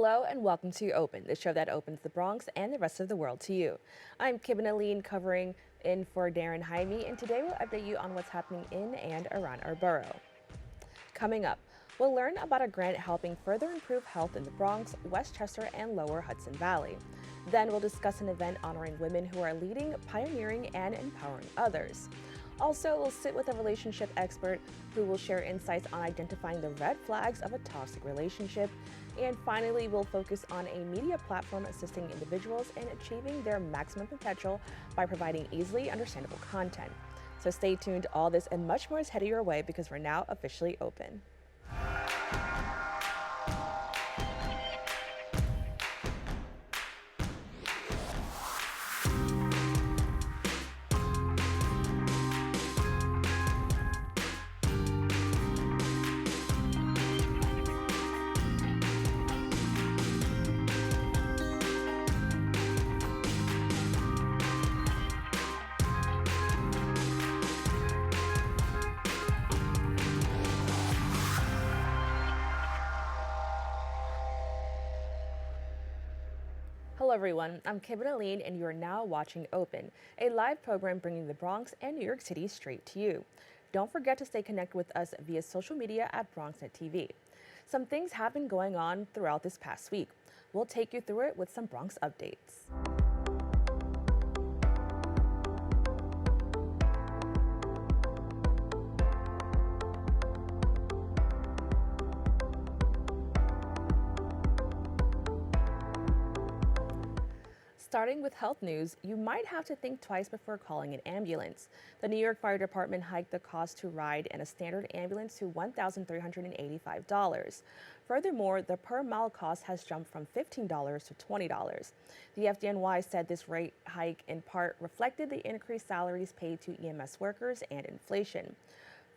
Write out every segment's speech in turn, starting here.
Hello and welcome to Open, the show that opens the Bronx and the rest of the world to you. I'm Kibin, Alleyne, covering in for Daren, Jaime, and today we'll update you on what's happening in and around our borough. Coming up, we'll learn about a grant helping further improve health in the Bronx, Westchester, and Lower Hudson Valley. Then we'll discuss an event honoring women who are leading, pioneering, and empowering others. Also, we'll sit with a relationship expert who will share insights on identifying the red flags of a toxic relationship. And finally, we'll focus on a media platform assisting individuals in achieving their maximum potential by providing easily understandable content. So stay tuned, all this and much more is headed your way because we're now officially open. Hello everyone, I'm Kibin, Alleyne, and you are now watching Open, a live program bringing the Bronx and New York City straight to you. Don't forget to stay connected with us via social media at BronxNet TV. Some things have been going on throughout this past week. We'll take you through it with some Bronx updates. Starting with health news, you might have to think twice before calling an ambulance. The New York Fire Department hiked the cost to ride in a standard ambulance to $1,385. Furthermore, the per mile cost has jumped from $15 to $20. The FDNY said this rate hike in part reflected the increased salaries paid to EMS workers and inflation.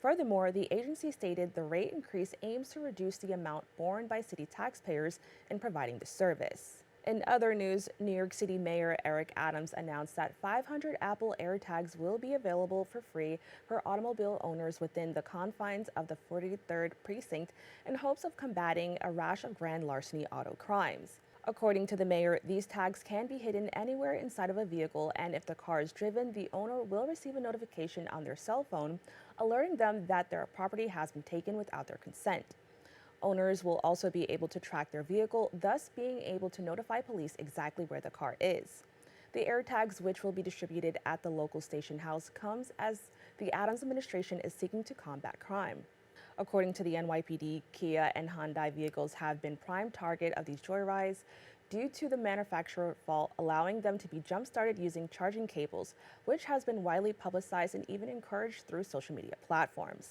Furthermore, the agency stated the rate increase aims to reduce the amount borne by city taxpayers in providing the service. In other news, New York City Mayor Eric Adams announced that 500 Apple AirTags will be available for free for automobile owners within the confines of the 43rd Precinct in hopes of combating a rash of grand larceny auto crimes. According to the mayor, these tags can be hidden anywhere inside of a vehicle, and if the car is driven, the owner will receive a notification on their cell phone alerting them that their property has been taken without their consent. Owners will also be able to track their vehicle, thus being able to notify police exactly where the car is. The AirTags, which will be distributed at the local station house, comes as the Adams administration is seeking to combat crime. According to the NYPD, Kia and Hyundai vehicles have been prime target of these joyrides due to the manufacturer fault, allowing them to be jump-started using charging cables, which has been widely publicized and even encouraged through social media platforms.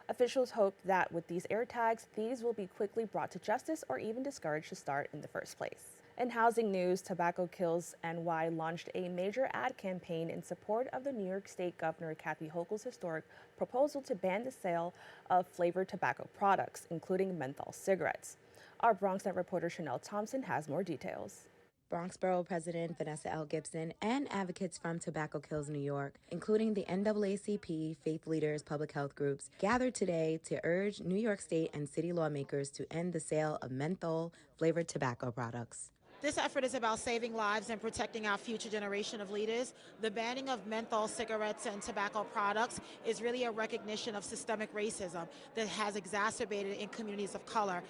Officials hope that with these AirTags, thieves will be quickly brought to justice or even discouraged to start in the first place. In housing news, Tobacco Kills NY launched a major ad campaign in support of the New York State Governor Kathy Hochul's historic proposal to ban the sale of flavored tobacco products, including menthol cigarettes. Our BronxNet reporter Chanel Thompson has more details. Bronx Borough President Vanessa L. Gibson and advocates from Tobacco Kills New York, including the NAACP, faith leaders, public health groups, gathered today to urge New York State and city lawmakers to end the sale of menthol-flavored tobacco products. This effort is about saving lives and protecting our future generation of leaders. The banning of menthol cigarettes and tobacco products is really a recognition of systemic racism that has exacerbated in communities of color.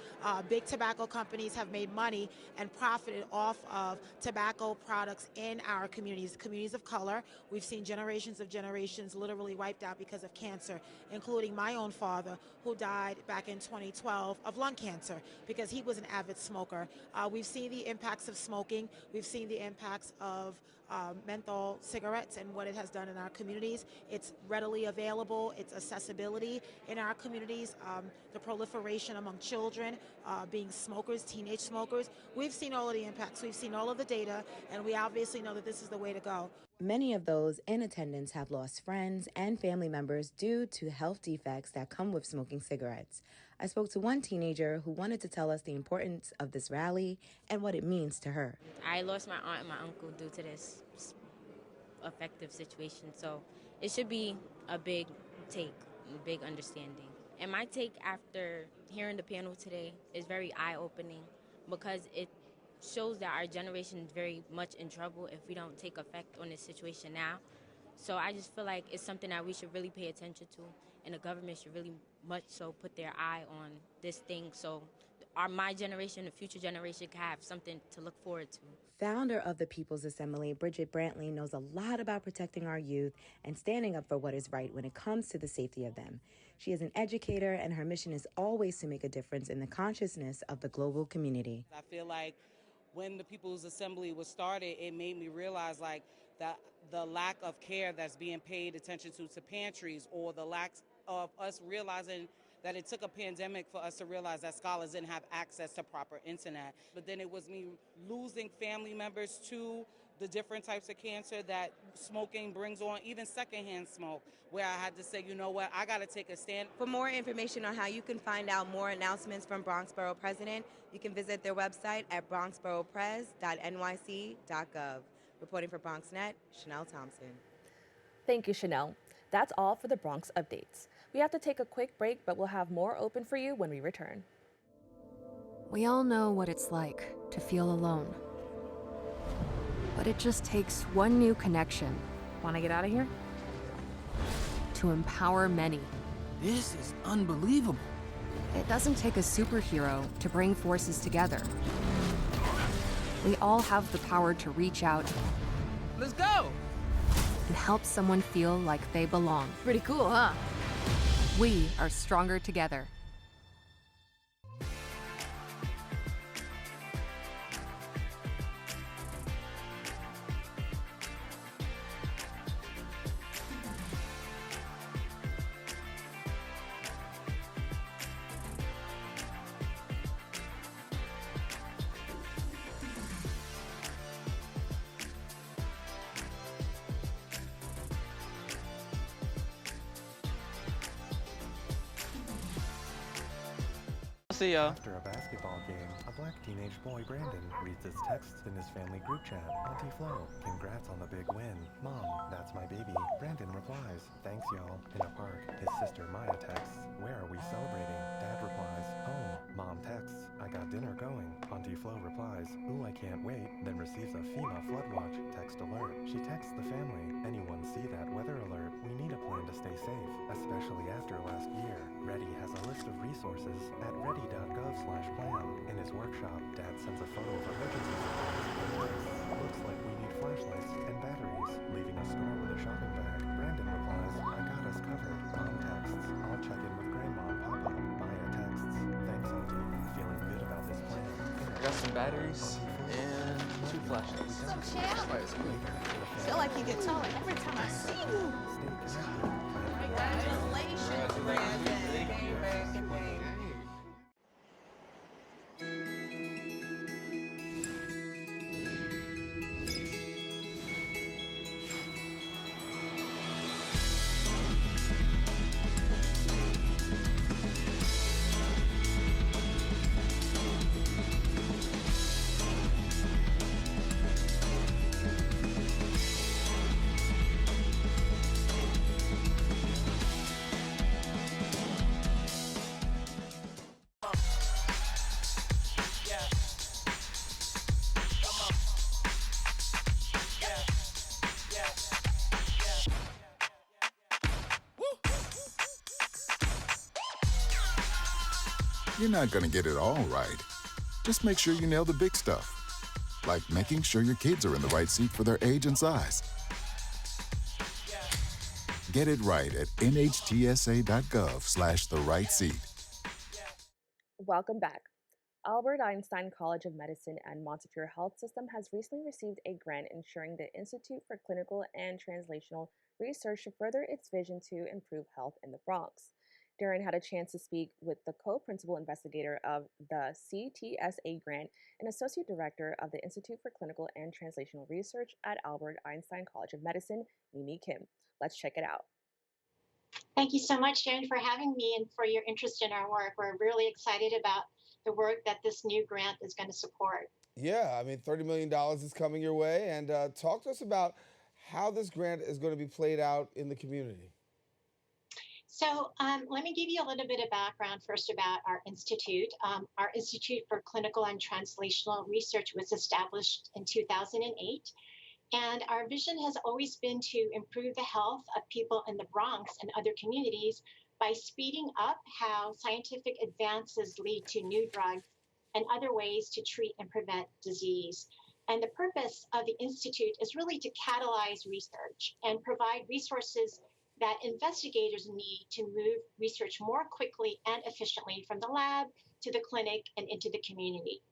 Big tobacco companies have made money and profited off of tobacco products in our communities, communities of color. We've seen generations literally wiped out because of cancer, including my own father, who died back in 2012 of lung cancer because he was an avid smoker. We've seen the impacts of smoking. We've seen the impacts of menthol cigarettes and what it has done in our communities. It's readily available, its accessibility in our communities, the proliferation among children, being smokers, teenage smokers. We've seen all of the impacts, we've seen all of the data, and we obviously know that this is the way to go. Many of those in attendance have lost friends and family members due to health defects that come with smoking cigarettes. I spoke to one teenager who wanted to tell us the importance of this rally and what it means to her. I lost my aunt and my uncle due to this affective situation, so it should be a big take, a big understanding. And my take after hearing the panel today is very eye-opening, because it shows that our generation is very much in trouble if we don't take effect on this situation now. So I just feel like it's something that we should really pay attention to, and the government should really much so put their eye on this thing, so my generation, the future generation, can have something to look forward to. Founder of the People's Assembly, Bridget Brantley knows a lot about protecting our youth and standing up for what is right when it comes to the safety of them. She is an educator, and her mission is always to make a difference in the consciousness of the global community. I feel like when the People's Assembly was started, it made me realize like that the lack of care that's being paid attention to pantries, or the lack of us realizing that it took a pandemic for us to realize that scholars didn't have access to proper internet. But then it was me losing family members to the different types of cancer that smoking brings on, even secondhand smoke, where I had to say, you know what, I got to take a stand. For more information on how you can find out more announcements from Bronx Borough President, you can visit their website at bronxboroughpres.nyc.gov. Reporting for BronxNet, Chanel Thompson. Thank you, Chanel. That's all for the Bronx updates. We have to take a quick break, but we'll have more open for you when we return. We all know what it's like to feel alone. But it just takes one new connection. Want to get out of here? To empower many. This is unbelievable. It doesn't take a superhero to bring forces together. We all have the power to reach out. Let's go! And help someone feel like they belong. Pretty cool, huh? We are stronger together. See ya. After a basketball game, a black teenage boy, Brandon, reads his texts in his family group chat. Auntie Flo, congrats on the big win. Mom, that's my baby. Brandon replies, thanks y'all. In a park, his sister Maya texts, where are we celebrating? Dad replies, home. Mom texts, I got dinner going. Auntie Flo replies, ooh, I can't wait. Then receives a FEMA flood watch text alert. She texts the family, anyone see that weather alert? We need a plan to stay safe, especially after last year. Ready has a list of resources at ready.gov/plan. In his workshop, Dad sends a photo of emergency supplies. Looks like we need flashlights and batteries, leaving a store with a shopping bag. Brandon replies, I got us covered. Mom texts, I'll check in with Grandma and Papa. Maya texts, thanks Auntie, feeling good about this plan. I got some batteries and 2 flashlights. So champ. I feel like you get taller every time I see you. Congratulations, Brandon. You're not going to get it all right. Just make sure you nail the big stuff, like making sure your kids are in the right seat for their age and size. Get it right at nhtsa.gov/the-right-seat. Welcome back. Albert Einstein College of Medicine and Montefiore Health System has recently received a grant ensuring the Institute for Clinical and Translational Research to further its vision to improve health in the Bronx. Daren had a chance to speak with the co-principal investigator of the CTSA grant and associate director of the Institute for Clinical and Translational Research at Albert Einstein College of Medicine, Mimi Kim. Let's check it out. Thank you so much, Daren, for having me and for your interest in our work. We're really excited about the work that this new grant is going to support. Yeah, I mean, $30 million is coming your way. And talk to us about how this grant is going to be played out in the community. Let me give you a little bit of background first about our institute. Our Institute for Clinical and Translational Research was established in 2008. And our vision has always been to improve the health of people in the Bronx and other communities by speeding up how scientific advances lead to new drugs and other ways to treat and prevent disease. And the purpose of the Institute is really to catalyze research and provide resources that investigators need to move research more quickly and efficiently from the lab to the clinic and into the community.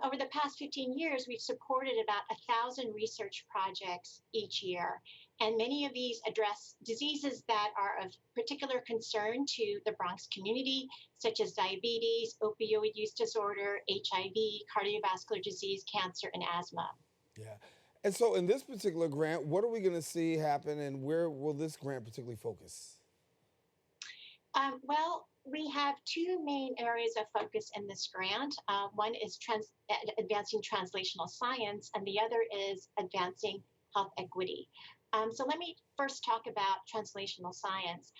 Over the past 15 years, we've supported about 1,000 research projects each year. And many of these address diseases that are of particular concern to the Bronx community, such as diabetes, opioid use disorder, HIV, cardiovascular disease, cancer, and asthma. Yeah. And so in this particular grant, what are we going to see happen and where will this grant particularly focus? Well, we have two main areas of focus in this grant. One is advancing translational science, and the other is advancing health equity. So let me first talk about translational science.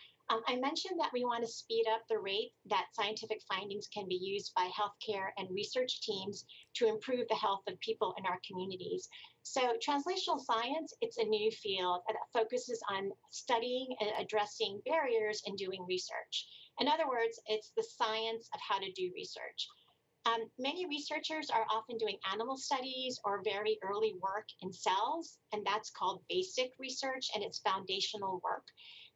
I mentioned that we want to speed up the rate that scientific findings can be used by healthcare and research teams to improve the health of people in our communities. So translational science, it's a new field that focuses on studying and addressing barriers in doing research. In other words, it's the science of how to do research. Many researchers are often doing animal studies or very early work in cells, and that's called basic research, and it's foundational work.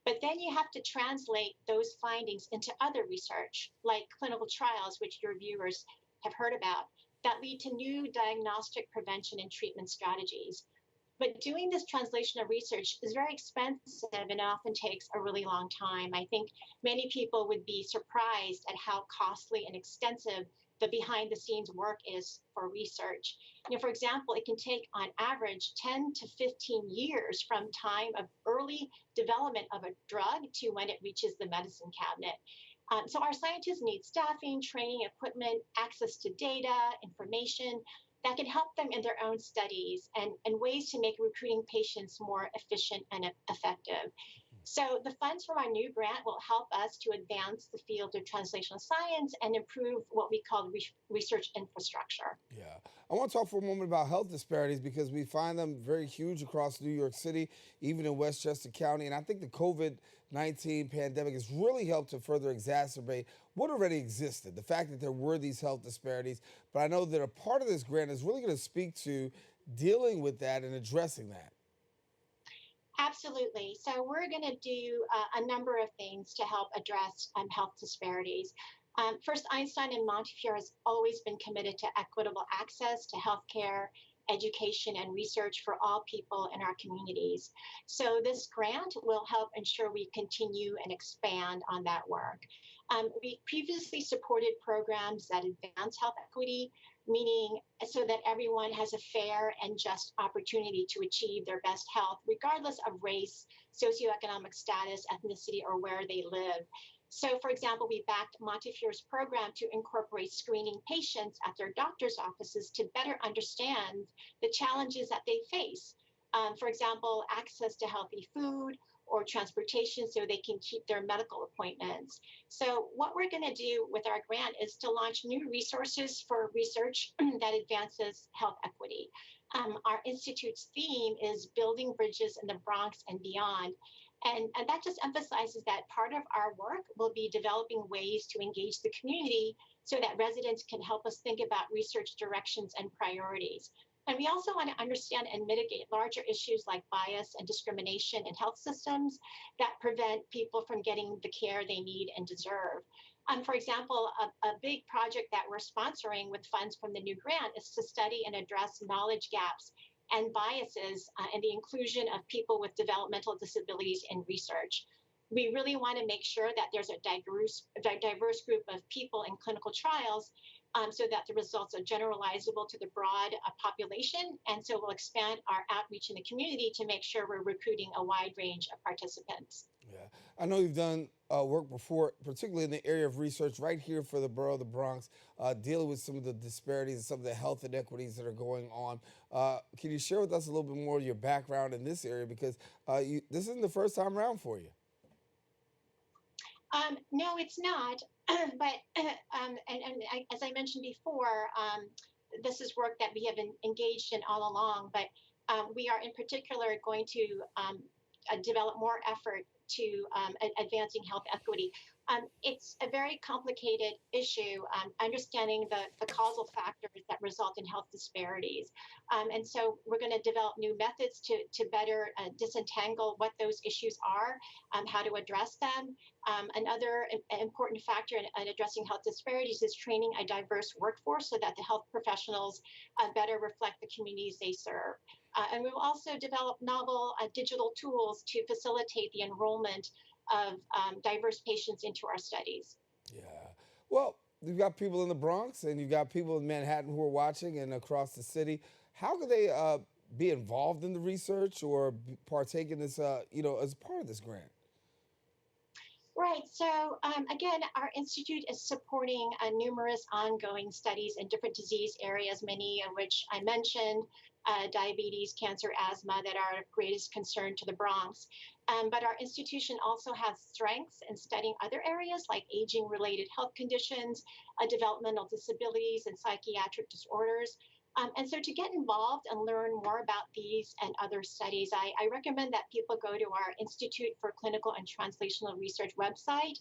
But then you have to translate those findings into other research, like clinical trials, which your viewers have heard about, that lead to new diagnostic, prevention, and treatment strategies. But doing this translational research is very expensive and often takes a really long time. I think many people would be surprised at how costly and extensive the behind the scenes work is for research. For example, it can take on average 10 to 15 years from time of early development of a drug to when it reaches the medicine cabinet. So our scientists need staffing, training, equipment, access to data, information that can help them in their own studies and ways to make recruiting patients more efficient and effective. So the funds from our new grant will help us to advance the field of translational science and improve what we call research infrastructure. Yeah. I want to talk for a moment about health disparities because we find them very huge across New York City, even in Westchester County. And I think the COVID-19 pandemic has really helped to further exacerbate what already existed, the fact that there were these health disparities. But I know that a part of this grant is really going to speak to dealing with that and addressing that. Absolutely. So we're going to do a number of things to help address health disparities. First, Einstein and Montefiore has always been committed to equitable access to healthcare, education, and research for all people in our communities. So this grant will help ensure we continue and expand on that work. We previously supported programs that advance health equity, meaning so that everyone has a fair and just opportunity to achieve their best health, regardless of race, socioeconomic status, ethnicity, or where they live. So, for example, we backed Montefiore's program to incorporate screening patients at their doctor's offices to better understand the challenges that they face. For example, access to healthy food or transportation so they can keep their medical appointments. So what we're going to do with our grant is to launch new resources for research that advances health equity. Our institute's theme is building bridges in the Bronx and beyond. And that just emphasizes that part of our work will be developing ways to engage the community so that residents can help us think about research directions and priorities. And we also want to understand and mitigate larger issues like bias and discrimination in health systems that prevent people from getting the care they need and deserve. For example, a big project that we're sponsoring with funds from the new grant is to study and address knowledge gaps and biases and the inclusion of people with developmental disabilities in research. We really want to make sure that there's a diverse group of people in clinical trials so that the results are generalizable to the broad population. And so we'll expand our outreach in the community to make sure we're recruiting a wide range of participants. Yeah, I know you've done work before, particularly in the area of research right here for the borough of the Bronx, dealing with some of the disparities and some of the health inequities that are going on. Can you share with us a little bit more of your background in this area? Because this isn't the first time around for you. No, it's not. But as I mentioned before, this is work that we have engaged in all along. But we are in particular going to develop more effort to advancing health equity. It's a very complicated issue, understanding the causal factors that result in health disparities. And so we're going to develop new methods to better disentangle what those issues are, how to address them. Another important factor in addressing health disparities is training a diverse workforce so that the health professionals better reflect the communities they serve. And we will also develop novel digital tools to facilitate the enrollment of diverse patients into our studies. Yeah. Well, you've got people in the Bronx and you've got people in Manhattan who are watching and across the city. How could they be involved in the research or partake in this, as part of this grant? Right. So again, our institute is supporting numerous ongoing studies in different disease areas, many of which I mentioned, diabetes, cancer, asthma, that are of greatest concern to the Bronx. But our institution also has strengths in studying other areas like aging-related health conditions, developmental disabilities, and psychiatric disorders. And so to get involved and learn more about these and other studies, I recommend that people go to our Institute for Clinical and Translational Research website.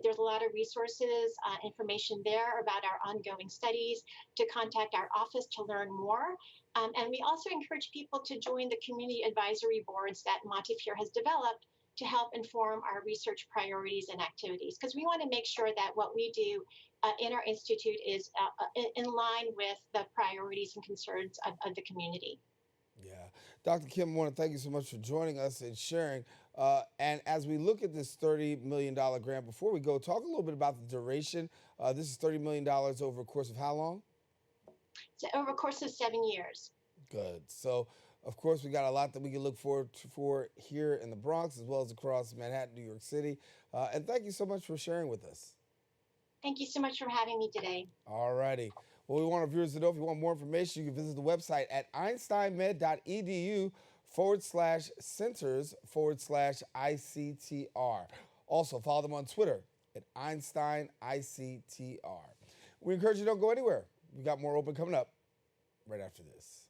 There's a lot of resources, information there about our ongoing studies, to contact our office to learn more. And we also encourage people to join the community advisory boards that Montefiore has developed to help inform our research priorities and activities, because we want to make sure that what we do in our institute is in line with the priorities and concerns of the community. Yeah. Dr. Kim, I want to thank you so much for joining us and sharing. And as we look at this $30 million grant, before we go, talk a little bit about the duration. This is $30 million over a course of how long? So over a course of 7 years. Good. So, of course, we got a lot that we can look forward for here in the Bronx as well as across Manhattan, New York City. And thank you so much for sharing with us. Thank you so much for having me today. All righty. Well, we want our viewers to know if you want more information, you can visit the website at einsteinmed.edu/centers/ICTR. Also, follow them on Twitter at EinsteinICTR. We encourage you to don't go anywhere. We got more open coming up right after this.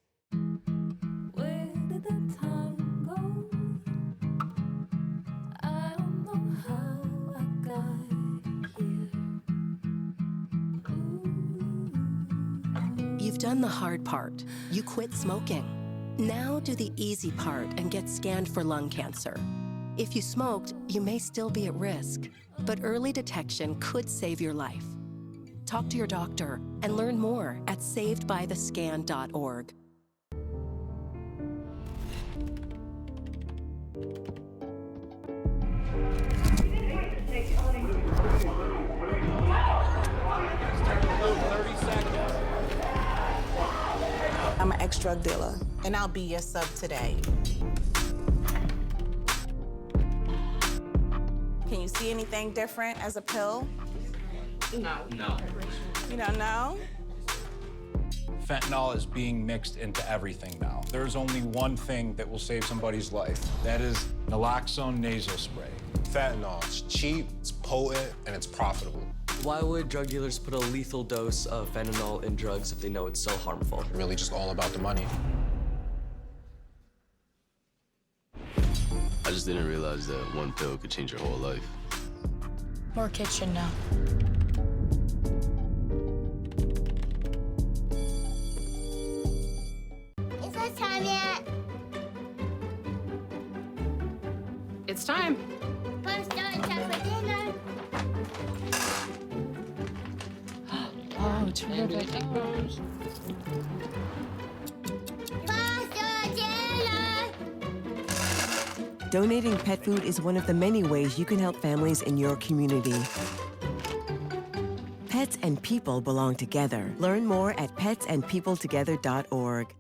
Where did the time go? I don't know how I got here. You've done the hard part. You quit smoking. Now do the easy part and get scanned for lung cancer. If you smoked, you may still be at risk, but early detection could save your life. Talk to your doctor and learn more at savedbythescan.org. I'm an ex-drug dealer, and I'll be your sub today. Can you see anything different as a pill? No. You don't know? Fentanyl is being mixed into everything now. There's only one thing that will save somebody's life. That is naloxone nasal spray. Fentanyl, it's cheap, it's potent, and it's profitable. Why would drug dealers put a lethal dose of fentanyl in drugs if they know it's so harmful? Really just all about the money. I just didn't realize that one pill could change your whole life. More kids should know. Is it time yet? It's time. I'm starting time for dinner. Oh, terrific. Donating pet food is one of the many ways you can help families in your community. Pets and people belong together. Learn more at petsandpeopletogether.org.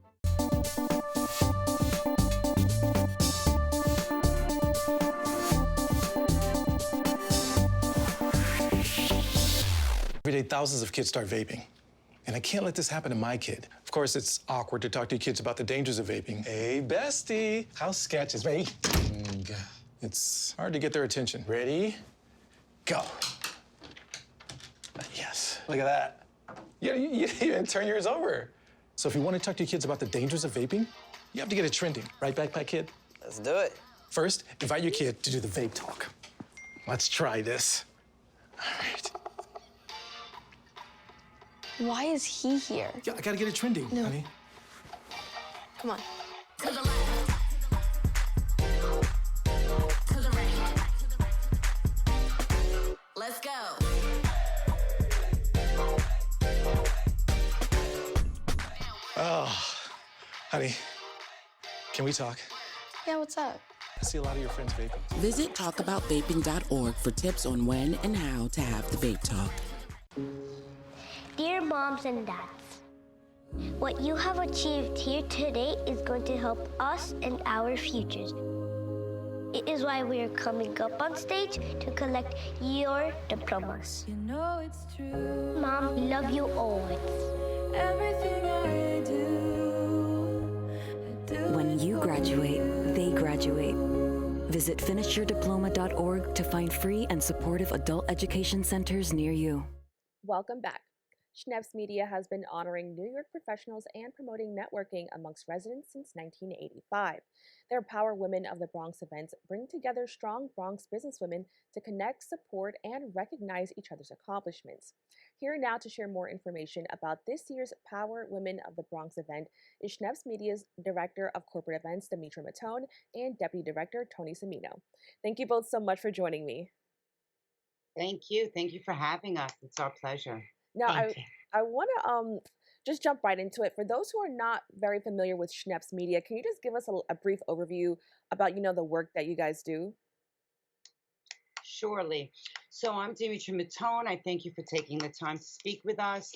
Every day, thousands of kids start vaping. And I can't let this happen to my kid. Of course, it's awkward to talk to your kids about the dangers of vaping. Hey, bestie, how sketch is ready? It's hard to get their attention. Ready? Go. Yes. Look at that. You didn't turn yours over. So if you want to talk to your kids about the dangers of vaping, you have to get it trending. Right, Backpack Kid? Let's do it. First, invite your kid to do the vape talk. Let's try this. All right. Why is he here? Yeah, I gotta get it trending, honey. Come on. To the left. To the right. Let's go. Oh, honey, can we talk? Yeah, what's up? I see a lot of your friends vaping. Visit talkaboutvaping.org for tips on when and how to have the vape talk. Dear moms and dads, what you have achieved here today is going to help us and our futures. It is why we are coming up on stage to collect your diplomas. You know it's true. Mom, we love you always. Everything I do, When you graduate, they graduate. Visit finishyourdiploma.org to find free and supportive adult education centers near you. Welcome back. Schneps Media has been honoring New York professionals and promoting networking amongst residents since 1985. Their Power Women of the Bronx events bring together strong Bronx businesswomen to connect, support, and recognize each other's accomplishments. Here now to share more information about this year's Power Women of the Bronx event is Schneps Media's Director of Corporate Events, Demetra Mattone, and Deputy Director, Toni Cimino. Thank you both so much for joining me. Thank you. Thank you for having us. It's our pleasure. Now, Thank you. I want to just jump right into it. For those who are not very familiar with Schneps Media, can you just give us a brief overview about, the work that you guys do? Surely. So I'm Demetra Mattone. I thank you for taking the time to speak with us,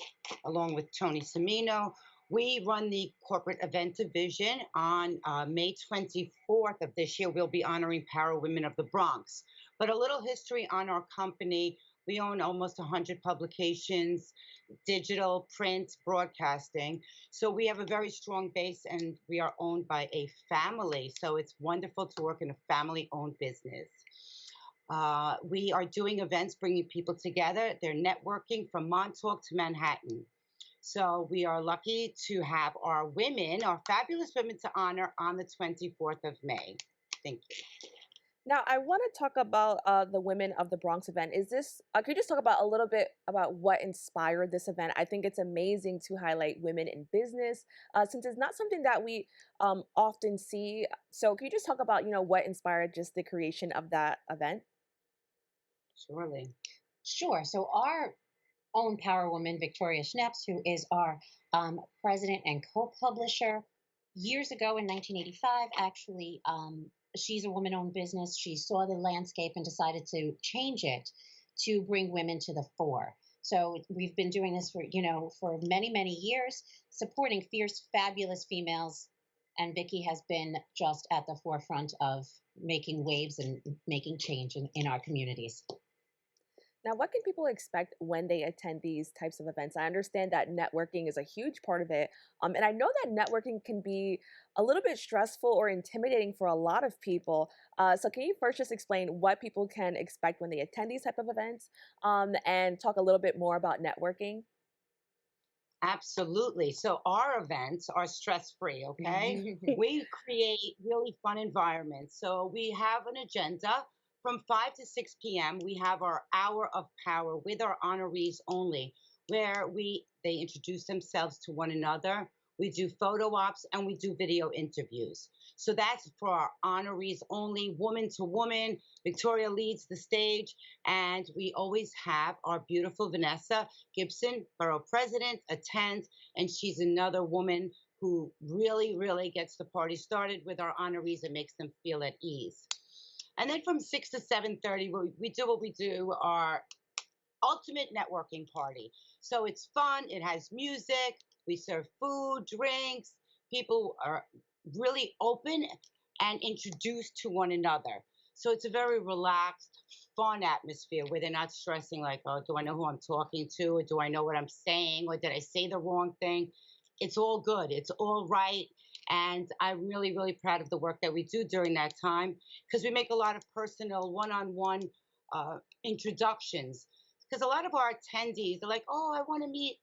along with Toni Cimino. We run the corporate event division. On May 24th of this year, we'll be honoring Power Women of the Bronx. But a little history on our company. We own almost 100 publications, digital, print, broadcasting. So we have a very strong base, and we are owned by a family. So it's wonderful to work in a family-owned business. We are doing events, bringing people together. They're networking from Montauk to Manhattan. So we are lucky to have our women, our fabulous women to honor on the 24th of May. Thank you. Now, I want to talk about the Women of the Bronx event. Is this, could you just talk about a little bit about what inspired this event? I think it's amazing to highlight women in business, since it's not something that we often see. So can you just talk about, what inspired just the creation of that event? Surely. Sure. So our own Power Woman, Victoria Schneps, who is our president and co-publisher, years ago in 1985, actually, she's a woman-owned business. She saw the landscape and decided to change it to bring women to the fore. So we've been doing this for many, many years, supporting fierce, fabulous females. And Vicki has been just at the forefront of making waves and making change in our communities. Now, what can people expect when they attend these types of events? I understand that networking is a huge part of it. And I know that networking can be a little bit stressful or intimidating for a lot of people. So can you first just explain what people can expect when they attend these type of events, and talk a little bit more about networking? Absolutely. So our events are stress-free, okay? We create really fun environments. So we have an agenda. From 5 to 6 p.m., we have our Hour of Power with our honorees only, where they introduce themselves to one another. We do photo ops and we do video interviews. So that's for our honorees only, woman to woman. Victoria leads the stage, and we always have our beautiful Vanessa Gibson, borough president, attend, and she's another woman who really, really gets the party started with our honorees and makes them feel at ease. And then from 6 to 7:30, we do what we do, our ultimate networking party. So it's fun. It has music. We serve food, drinks. People are really open and introduced to one another. So it's a very relaxed, fun atmosphere where they're not stressing like, oh, do I know who I'm talking to? Or do I know what I'm saying? Or did I say the wrong thing? It's all good. It's all right. And I'm really, really proud of the work that we do during that time, because we make a lot of personal one-on-one introductions. Because a lot of our attendees are like, oh, I want to meet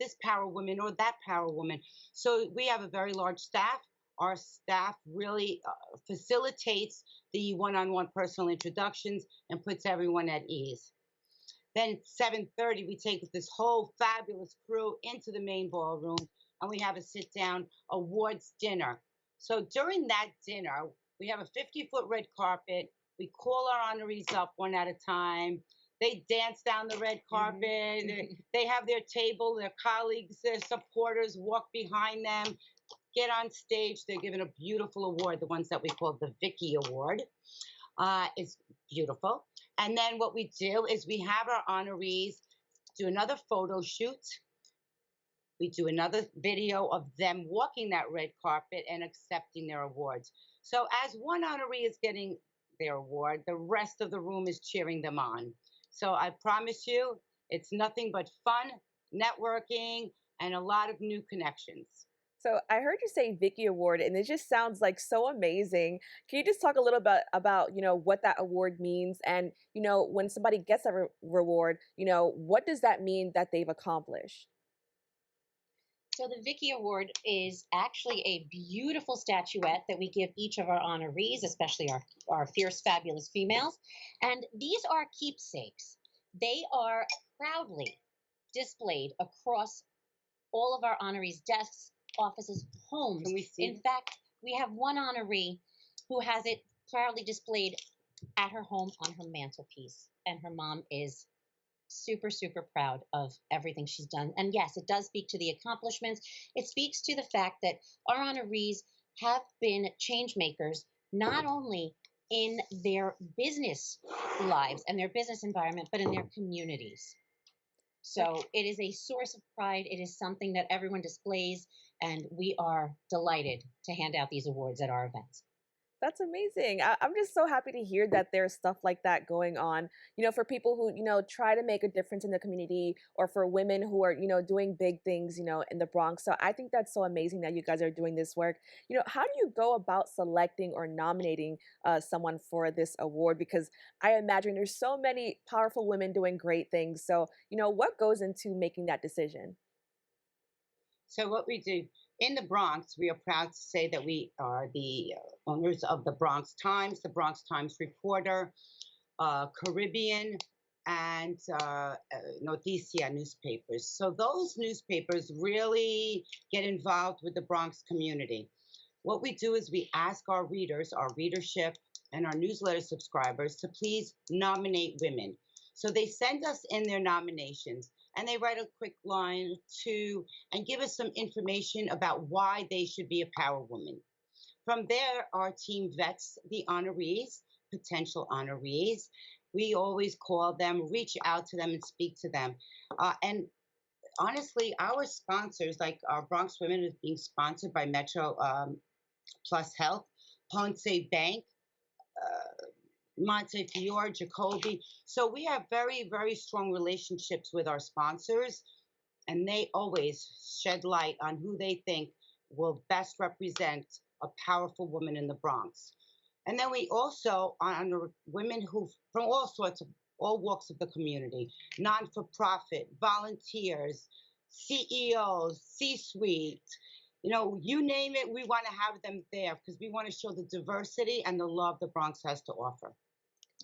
this power woman or that power woman. So we have a very large staff. Our staff really facilitates the one-on-one personal introductions and puts everyone at ease. Then at 7:30, we take this whole fabulous crew into the main ballroom, and we have a sit-down awards dinner. So during that dinner, we have a 50-foot red carpet. We call our honorees up one at a time. They dance down the red carpet. They have their table, their colleagues, their supporters walk behind them, get on stage. They're given a beautiful award, the ones that we call the Vicky Award. It's beautiful. And then what we do is we have our honorees do another photo shoot. We do another video of them walking that red carpet and accepting their awards. So as one honoree is getting their award, the rest of the room is cheering them on. So I promise you, it's nothing but fun, networking, and a lot of new connections. So I heard you say Vicky Award, and it just sounds like so amazing. Can you just talk a little bit about, what that award means, and, when somebody gets a reward, what does that mean that they've accomplished? So the Vicky Award is actually a beautiful statuette that we give each of our honorees, especially our fierce, fabulous females. And these are keepsakes. They are proudly displayed across all of our honorees' desks, offices, homes. Can we see? In fact, we have one honoree who has it proudly displayed at her home on her mantelpiece. And her mom is super, super proud of everything she's done. And yes, it does speak to the accomplishments. It speaks to the fact that our honorees have been change makers, not only in their business lives and their business environment, but in their communities. So it is a source of pride. It is something that everyone displays, and we are delighted to hand out these awards at our events. That's amazing. I'm just so happy to hear that there's stuff like that going on, for people who, try to make a difference in the community, or for women who are, doing big things, in the Bronx. So I think that's so amazing that you guys are doing this work. How do you go about selecting or nominating someone for this award? Because I imagine there's so many powerful women doing great things. So, what goes into making that decision? So what we do in the Bronx, we are proud to say that we are the owners of the Bronx Times, the Bronx Times Reporter, Caribbean, and Noticia newspapers. So those newspapers really get involved with the Bronx community. What we do is we ask our readers, our readership, and our newsletter subscribers to please nominate women. So they send us in their nominations, and they write a quick line or two and give us some information about why they should be a power woman. From there, our team vets the honorees, potential honorees. We always call them, reach out to them, and speak to them. And honestly, our sponsors, like our Bronx Women, is being sponsored by Metro Plus Health, Ponce Bank, Montefiore, Jacoby. So we have very, very strong relationships with our sponsors, and they always shed light on who they think will best represent a powerful woman in the Bronx. And then we also honor women who, from all walks of the community, non-for-profit, volunteers, CEOs, C-suite, you name it, we want to have them there because we want to show the diversity and the love the Bronx has to offer.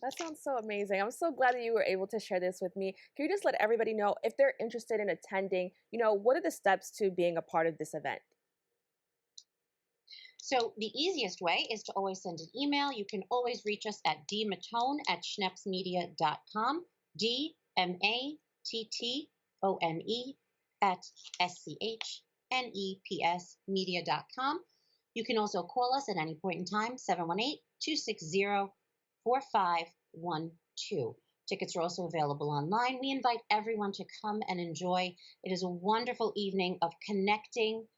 That sounds so amazing. I'm so glad that you were able to share this with me. Can you just let everybody know if they're interested in attending, what are the steps to being a part of this event? So the easiest way is to always send an email. You can always reach us at dmattone@schnepsmedia.com, DMATTONE@SCHNEPS media.com. You can also call us at any point in time, 718-260-4512. Tickets are also available online. We invite everyone to come and enjoy. It is a wonderful evening of connecting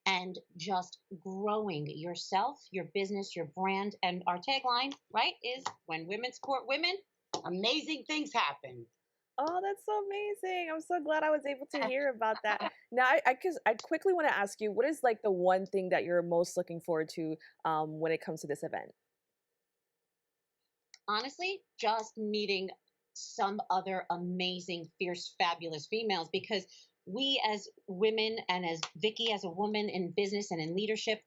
and just growing yourself, your business, your brand. And our tagline, right, is when women support women, amazing things happen. Oh, that's so amazing. I'm so glad I was able to hear about that. Now, I quickly want to ask you, what is like the one thing that you're most looking forward to when it comes to this event? Honestly, just meeting some other amazing, fierce, fabulous females, because we as women and as Vicky as a woman in business and in leadership,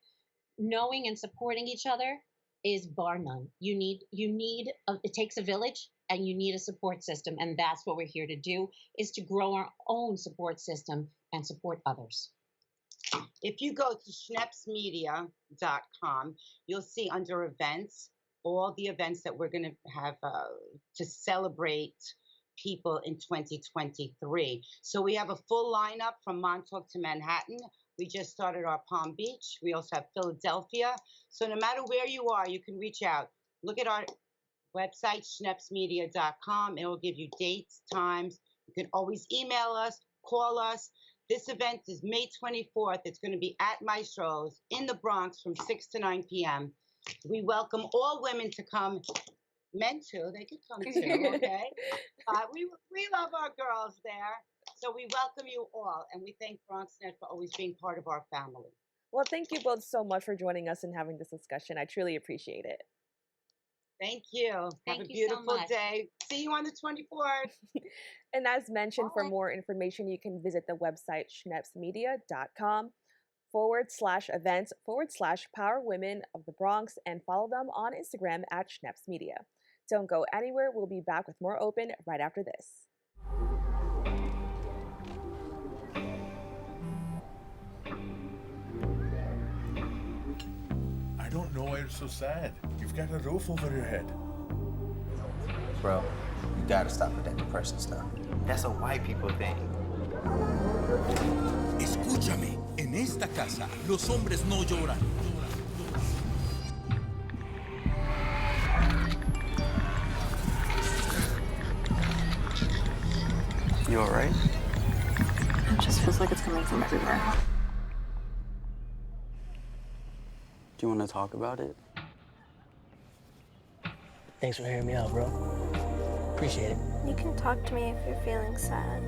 knowing and supporting each other is bar none. It takes a village, and you need a support system. And that's what we're here to do, is to grow our own support system and support others. If you go to schnepsmedia.com, you'll see under events, all the events that we're going to have to celebrate people in 2023. So we have a full lineup from Montauk to Manhattan. We just started our Palm Beach. We also have Philadelphia. So no matter where you are, you can reach out. Look at our website, schnepsmedia.com. It will give you dates, times. You can always email us, call us. This event is May 24th. It's going to be at Maestro's in the Bronx from 6 to 9 p.m. We welcome all women to come. Men too, they could come too, okay? We love our girls there. So we welcome you all, and we thank BronxNet for always being part of our family. Well, thank you both so much for joining us and having this discussion. I truly appreciate it. Thank you. Have a beautiful day. See you on the 24th. And as mentioned, for more information, you can visit the website schnepsmedia.com/events/Power Women of the Bronx and follow them on Instagram at Schneps Media. Don't go anywhere. We'll be back with more Open right after this. I don't know why you're so sad. You've got a roof over your head. Bro, you gotta stop with that depression stuff. That's a white people thing. Escúchame, en esta casa los hombres no lloran. You all right? It just feels like it's coming from everywhere. Do you want to talk about it? Thanks for hearing me out, bro. Appreciate it. You can talk to me if you're feeling sad.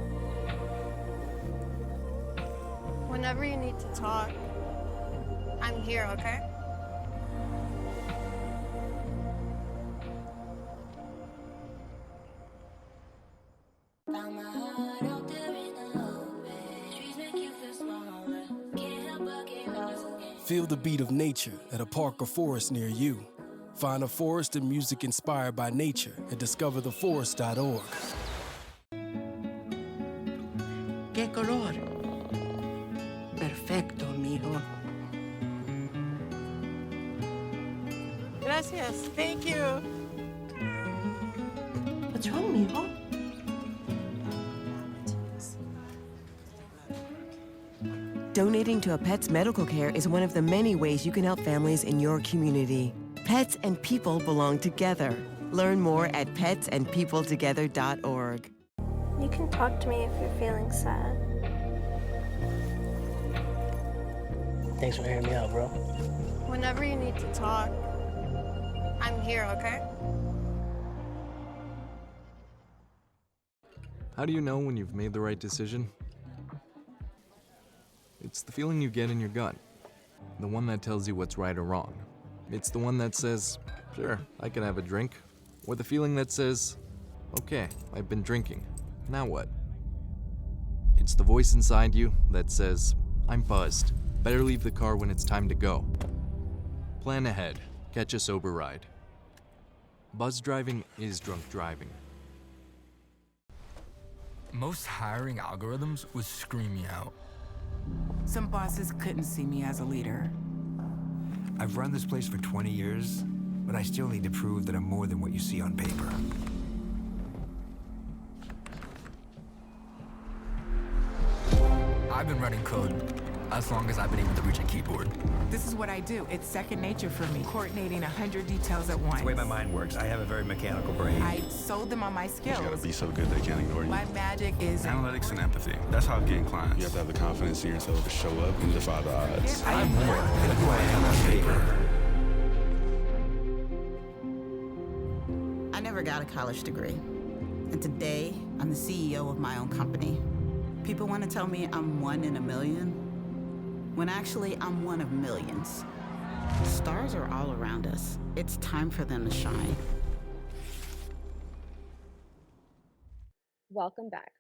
Whenever you need to talk, I'm here, okay? Feel the beat of nature at a park or forest near you. Find a forest and music inspired by nature at discovertheforest.org. ¿Qué color? Perfecto, mijo. Gracias. Thank you. What's wrong, mijo? Donating to a pet's medical care is one of the many ways you can help families in your community. Pets and people belong together. Learn more at petsandpeopletogether.org. You can talk to me if you're feeling sad. Thanks for hearing me out, bro. Whenever you need to talk, I'm here, okay? How do you know when you've made the right decision? It's the feeling you get in your gut. The one that tells you what's right or wrong. It's the one that says, sure, I can have a drink. Or the feeling that says, okay, I've been drinking. Now what? It's the voice inside you that says, I'm buzzed. Better leave the car when it's time to go. Plan ahead. Catch a sober ride. Buzz driving is drunk driving. Most hiring algorithms would scream me out. Some bosses couldn't see me as a leader. I've run this place for 20 years, but I still need to prove that I'm more than what you see on paper. I've been running code as long as I've been able to reach a keyboard. This is what I do. It's second nature for me, coordinating 100 details at once. It's the way my mind works. I have a very mechanical brain. I sold them on my skills. You gotta be so good they can't ignore you. My magic is analytics and empathy. That's how getting clients. You have to have the confidence in yourself to show up and defy the odds. I'm more than who I am on paper. I never got a college degree. And today, I'm the CEO of my own company. People want to tell me I'm one in a million, when actually I'm one of millions. Stars are all around us. It's time for them to shine. Welcome back.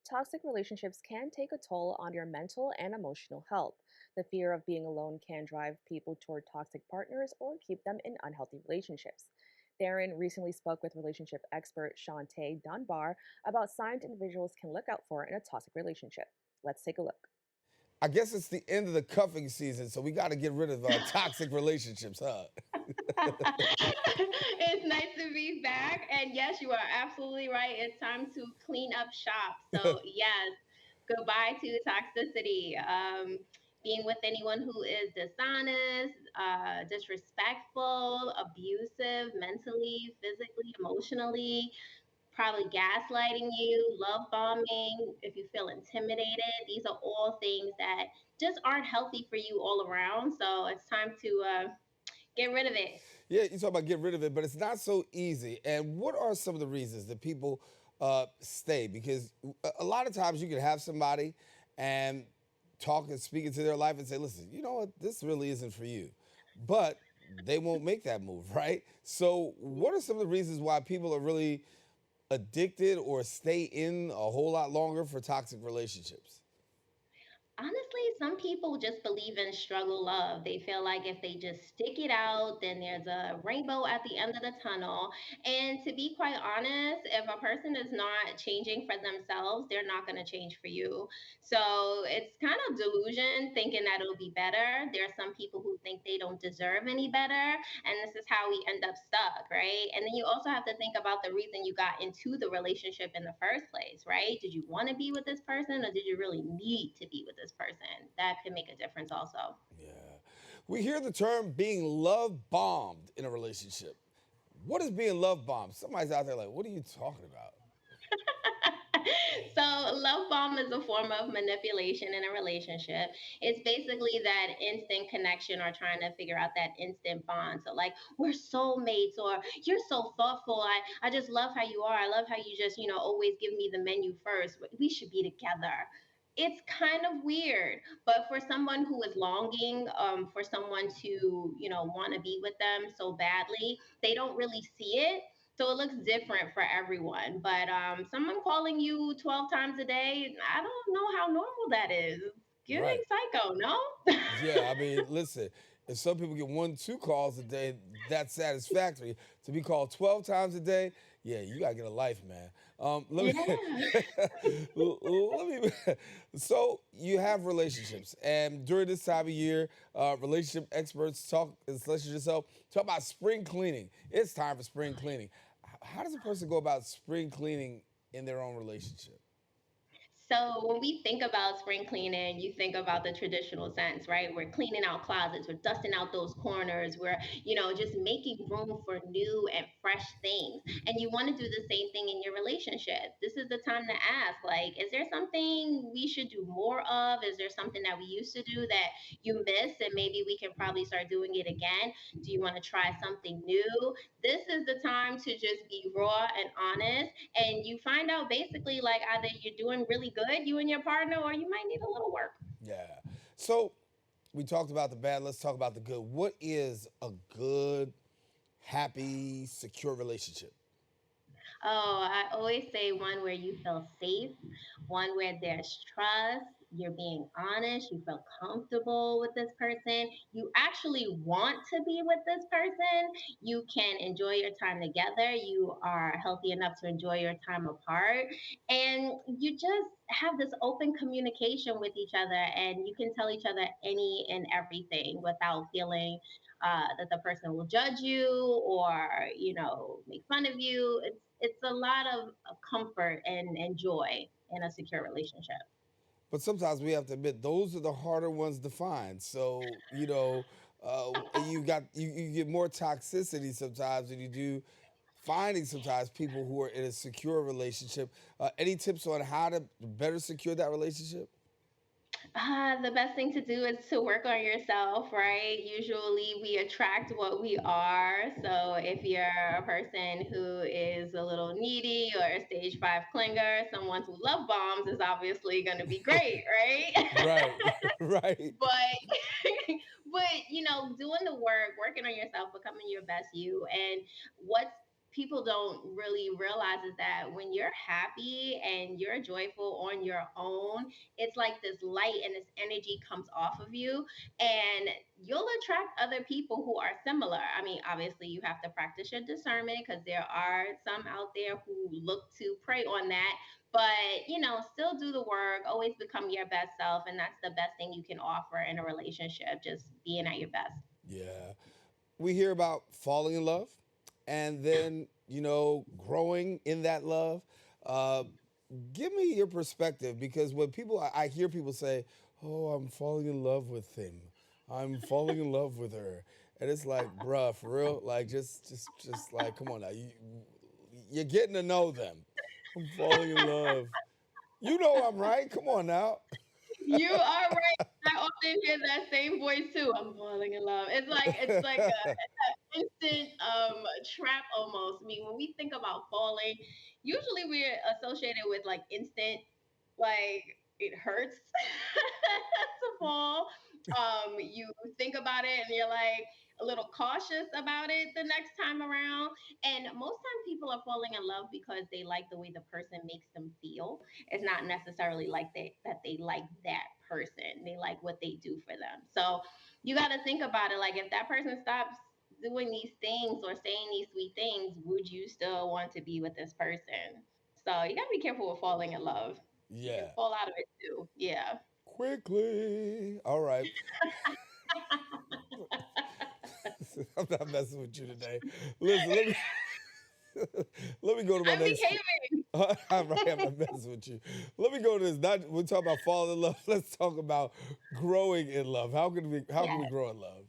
Toxic relationships can take a toll on your mental and emotional health. The fear of being alone can drive people toward toxic partners or keep them in unhealthy relationships. Daren recently spoke with relationship expert Shauntay Dunbar about signs individuals can look out for in a toxic relationship. Let's take a look. I guess it's the end of the cuffing season, so we got to get rid of toxic relationships, huh? It's nice to be back. And yes, you are absolutely right. It's time to clean up shop. So, yes, goodbye to toxicity. Being with anyone who is dishonest, disrespectful, abusive, mentally, physically, emotionally, probably gaslighting you, love bombing, if you feel intimidated. These are all things that just aren't healthy for you all around. So it's time to get rid of it. Yeah, you talk about get rid of it, but it's not so easy. And what are some of the reasons that people stay? Because a lot of times you can have somebody and talk and speak into their life and say, listen, you know what, this really isn't for you. But they won't make that move, right? So what are some of the reasons why people are really addicted or stay in a whole lot longer for toxic relationships? Honestly, some people just believe in struggle love. They feel like if they just stick it out, then there's a rainbow at the end of the tunnel. And to be quite honest, if a person is not changing for themselves, they're not going to change for you. So it's kind of delusion thinking that it'll be better. There are some people who think they don't deserve any better. And this is how we end up stuck, right? And then you also have to think about the reason you got into the relationship in the first place, right? Did you want to be with this person or did you really need to be with this person? That can make a difference also. Yeah. We hear the term being love bombed in a relationship. What is being love bombed? Somebody's out there like, what are you talking about? So, love bomb is a form of manipulation in a relationship. It's basically that instant connection or trying to figure out that instant bond. So, like, we're soulmates or you're so thoughtful. I just love how you are. I love how you just, always give me the menu first. We should be together. It's kind of weird, but for someone who is longing for someone to, want to be with them so badly, they don't really see it. So it looks different for everyone. But someone calling you 12 times a day, I don't know how normal that is. Getting Right. psycho, no? Yeah, I mean, listen, if some people get 1-2 calls a day, that's satisfactory. To be called 12 times a day, yeah, you gotta get a life, man. So you have relationships, and during this time of year, relationship experts talk, such as yourself, talk about spring cleaning. It's time for spring cleaning. How does a person go about spring cleaning in their own relationship? So when we think about spring cleaning, you think about the traditional sense, right? We're cleaning out closets, we're dusting out those corners, we're, just making room for new and fresh things. And you want to do the same thing in your relationship. This is the time to ask, like, is there something we should do more of? Is there something that we used to do that you miss and maybe we can probably start doing it again? Do you want to try something new? This is the time to just be raw and honest. And you find out basically like either you're doing really good, you and your partner, or you might need a little work. Yeah. So we talked about the bad. Let's talk about the good. What is a good, happy, secure relationship? Oh, I always say one where you feel safe, one where there's trust, you're being honest, you feel comfortable with this person, you actually want to be with this person, you can enjoy your time together, you are healthy enough to enjoy your time apart, and you just have this open communication with each other, and you can tell each other any and everything without feeling that the person will judge you or make fun of you. It's a lot of comfort and joy in a secure relationship. But sometimes we have to admit those are the harder ones to find. So you get more toxicity sometimes than you do finding sometimes people who are in a secure relationship. Any tips on how to better secure that relationship? The best thing to do is to work on yourself, right? Usually we attract what we are. So if you're a person who is a little needy or a stage 5 clinger, someone who love bombs is obviously going to be great, right? Right. but doing the work, working on yourself, becoming your best you. And what's people don't really realize is that when you're happy and you're joyful on your own, it's like this light and this energy comes off of you, and you'll attract other people who are similar. I mean, obviously, you have to practice your discernment because there are some out there who look to prey on that. But, still do the work, always become your best self. And that's the best thing you can offer in a relationship, just being at your best. Yeah. We hear about falling in love and then, growing in that love. Give me your perspective, because when I hear people say, oh, I'm falling in love with him. I'm falling in love with her. And it's like, bruh, for real? Like, just like, come on now. You're getting to know them. I'm falling in love. You know I'm right. Come on now. You are right. I often hear that same voice too. I'm falling in love. It's like an instant trap almost. I mean, when we think about falling, usually we're associated with like instant, like it hurts to fall. You think about it and you're like a little cautious about it the next time around. And most time people are falling in love because they like the way the person makes them feel. It's not necessarily like that they like that person. They like what they do for them. So you got to think about it. Like if that person stops doing these things or saying these sweet things, would you still want to be with this person? So you got to be careful with falling in love. You Yeah. can fall out of it too. Yeah. Quickly. All right. I'm not messing with you today. Listen, let me go to my I'm next. behaving. I'm right, I'm not messing with you. Let me go to this. We're talking about falling in love. Let's talk about growing in love. How can we grow in love?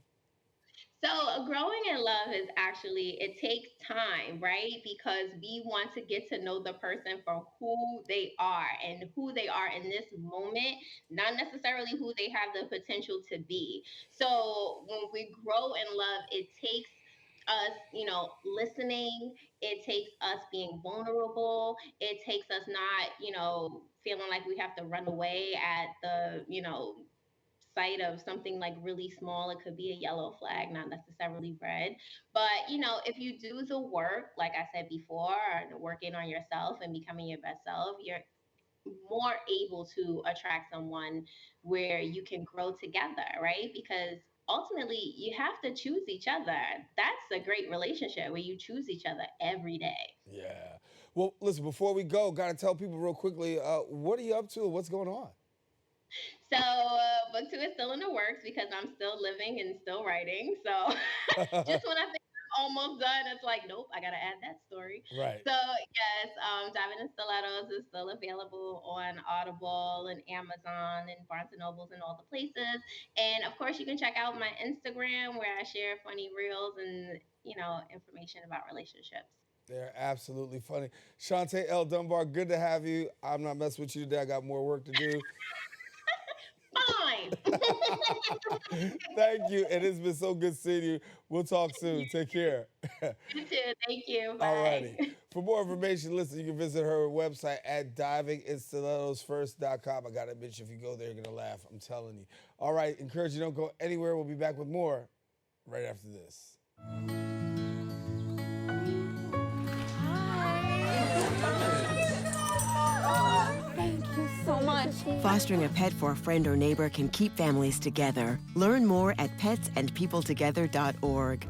So growing in love is actually, it takes time, right? Because we want to get to know the person for who they are and who they are in this moment, not necessarily who they have the potential to be. So when we grow in love, it takes us, listening. It takes us being vulnerable. It takes us not, feeling like we have to run away at the, sight of something like really small. It could be a yellow flag, not necessarily red. But, if you do the work, like I said before, and working on yourself and becoming your best self, you're more able to attract someone where you can grow together, right? Because ultimately, you have to choose each other. That's a great relationship where you choose each other every day. Yeah. Well, listen, before we go, got to tell people real quickly, what are you up to and what's going on? So book 2 is still in the works because I'm still living and still writing. So just when I think I'm almost done, it's like, nope, I got to add that story. Right. So yes, Diamond and Stilettos is still available on Audible and Amazon and Barnes and Nobles and all the places. And of course, you can check out my Instagram where I share funny reels and, information about relationships. They're absolutely funny. Shauntay L. Dunbar, good to have you. I'm not messing with you today. I got more work to do. Fine. Thank you. And it's been so good seeing you. We'll talk soon. Take care. You too. Thank you. Bye. All righty. For more information, listen, you can visit her website at divinginstilettosfirst.com. I got to admit, if you go there, you're going to laugh. I'm telling you. All right. Encourage you, don't go anywhere. We'll be back with more right after this. Thank you so much. Fostering a pet for a friend or neighbor can keep families together. Learn more at petsandpeopletogether.org.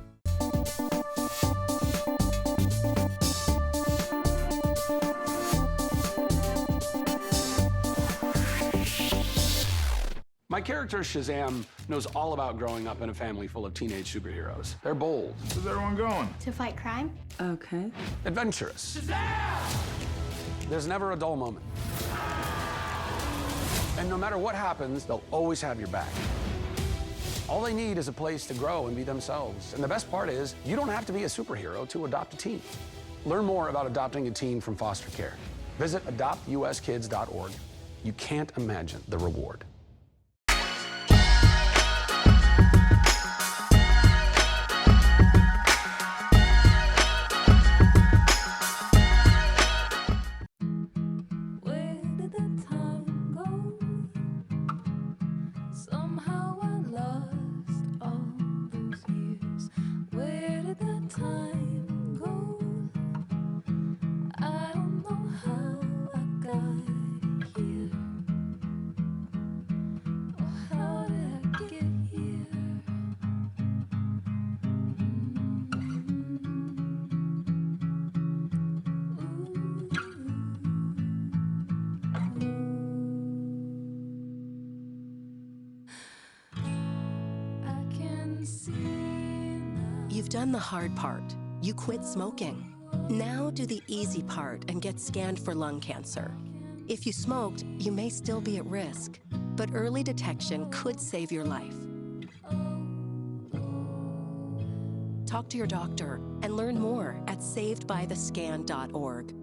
My character, Shazam, knows all about growing up in a family full of teenage superheroes. They're bold. Where's everyone going? To fight crime? Okay. Adventurous. Shazam! There's never a dull moment. And no matter what happens, they'll always have your back. All they need is a place to grow and be themselves. And the best part is, you don't have to be a superhero to adopt a teen. Learn more about adopting a teen from foster care. Visit adoptuskids.org. You can't imagine the reward. You've done the hard part. You quit smoking. Now do the easy part and get scanned for lung cancer. If you smoked, you may still be at risk, but early detection could save your life. Talk to your doctor and learn more at savedbythescan.org.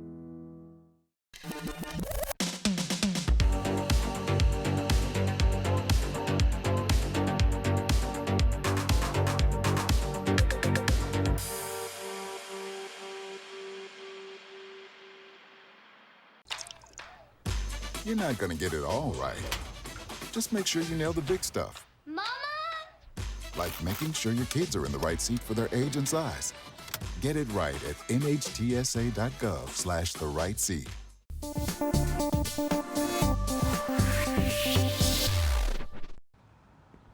You're not gonna get it all right. Just make sure you nail the big stuff. Mama! Like making sure your kids are in the right seat for their age and size. Get it right at nhtsa.gov/the right seat.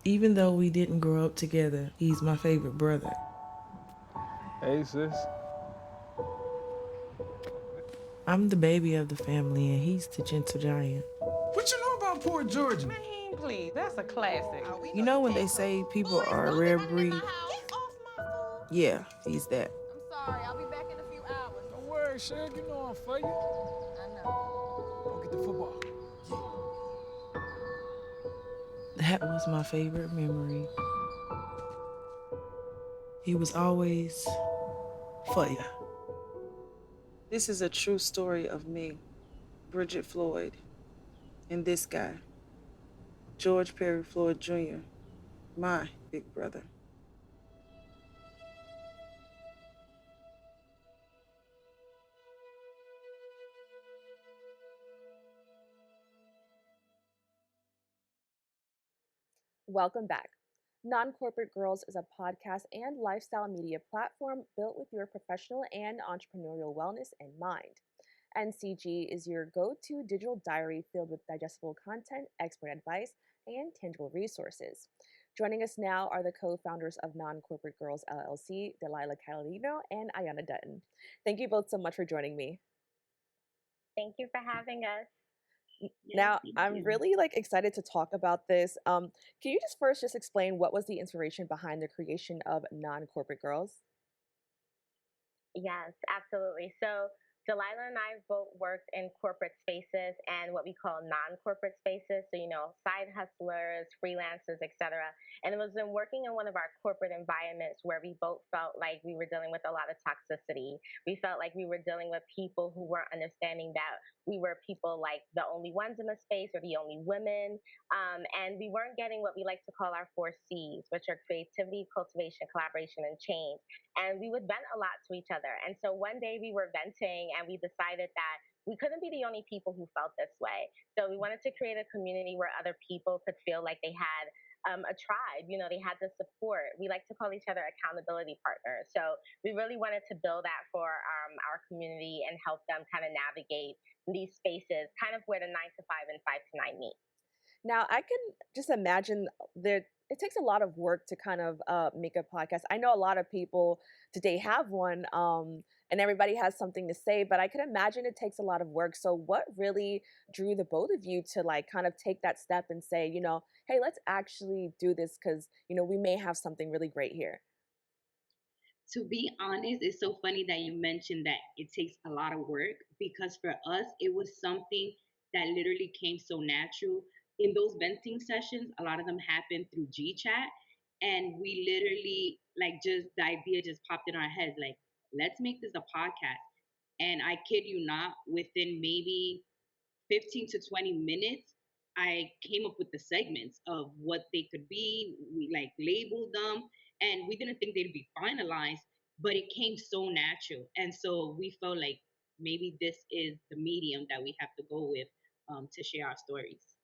Even though we didn't grow up together, he's my favorite brother. Hey, sis. I'm the baby of the family, and he's the gentle giant. What you know about poor Georgia? Man, please, that's a classic. You know when they say people are a rare breed? Yeah, he's that. Sorry, I'll be back in a few hours. Don't worry, Shug. You know I'm for you. I know. Go get the football. That was my favorite memory. He was always for ya. This is a true story of me, Bridget Floyd, and this guy, George Perry Floyd Jr., my big brother. Welcome back. Non-Corporate Girls is a podcast and lifestyle media platform built with your professional and entrepreneurial wellness in mind. NCG is your go-to digital diary filled with digestible content, expert advice, and tangible resources. Joining us now are the co-founders of Non-Corporate Girls LLC, Delaila Catalino and Ayanna Dutton. Thank you both so much for joining me. Thank you for having us. Now, I'm really excited to talk about this. Can you just first explain what was the inspiration behind the creation of Non-Corporate Girls? Yes, absolutely. So Delaila and I both worked in corporate spaces and what we call non-corporate spaces. So, side hustlers, freelancers, etc. And it was in working in one of our corporate environments where we both felt like we were dealing with a lot of toxicity. We felt like we were dealing with people who weren't understanding that we were people like the only ones in the space or the only women. And we weren't getting what we like to call our 4 C's, which are creativity, cultivation, collaboration, and change. And we would vent a lot to each other. And so one day we were venting and we decided that we couldn't be the only people who felt this way. So we wanted to create a community where other people could feel like they had a tribe, they had the support. We like to call each other accountability partners. So we really wanted to build that for our community and help them kind of navigate these spaces, kind of where the 9 to 5 and 5 to 9 meet. Now, I can just imagine it takes a lot of work to kind of make a podcast. I know a lot of people today have one, and everybody has something to say, but I can imagine it takes a lot of work. So what really drew the both of you to kind of take that step and say, hey, let's actually do this because, we may have something really great here? To be honest, it's so funny that you mentioned that it takes a lot of work, because for us, it was something that literally came so natural. In those venting sessions, a lot of them happened through GChat, and we literally the idea just popped in our heads, let's make this a podcast. And I kid you not, within maybe 15 to 20 minutes, I came up with the segments of what they could be. We labeled them, and we didn't think they'd be finalized, but it came so natural. And so we felt like maybe this is the medium that we have to go with to share our stories.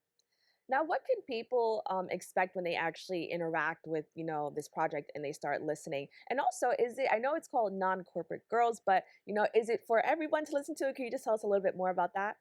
Now, what can people expect when they actually interact with, this project and they start listening? And also, I know it's called Non-Corporate Girls, but, is it for everyone to listen to? Can you just tell us a little bit more about that?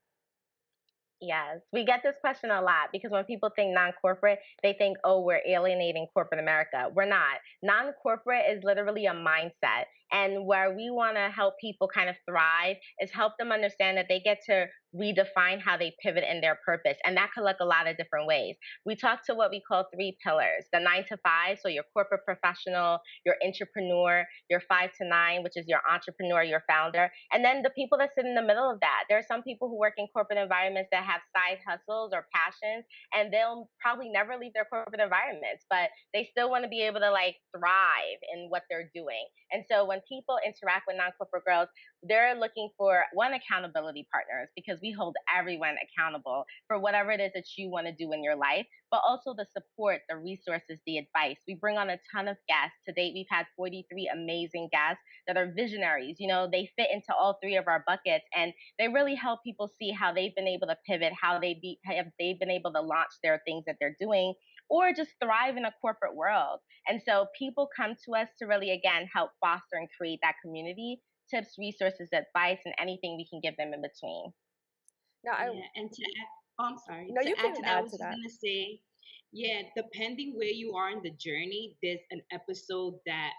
Yes, we get this question a lot because when people think non-corporate, they think, oh, we're alienating corporate America. We're not. Non-corporate is literally a mindset. And where we want to help people kind of thrive is help them understand that they get to redefine how they pivot in their purpose. And that could look a lot of different ways. We talk to what we call 3 pillars: the 9 to 5, so your corporate professional, your entrepreneur, your 5 to 9, which is your entrepreneur, your founder, and then the people that sit in the middle of that. There are some people who work in corporate environments that have side hustles or passions, and they'll probably never leave their corporate environments, but they still want to be able to like thrive in what they're doing. And so when people interact with non-corporate girls, they're looking for one, accountability partners, because we hold everyone accountable for whatever it is that you want to do in your life, but also the support, the resources, the advice. We bring on a ton of guests. To date, we've had 43 amazing guests that are visionaries. You know, they fit into all 3 of our buckets, and they really help people see how they've been able to pivot, how have they've been able to launch their things that they're doing, or just thrive in a corporate world. And so people come to us to really, again, help foster and create that community, tips, resources, advice, and anything we can give them in between. Now, Yeah, and to add, oh, I'm sorry. No, you To add can to that, I add was to just that. gonna say, yeah, depending where you are in the journey, there's an episode that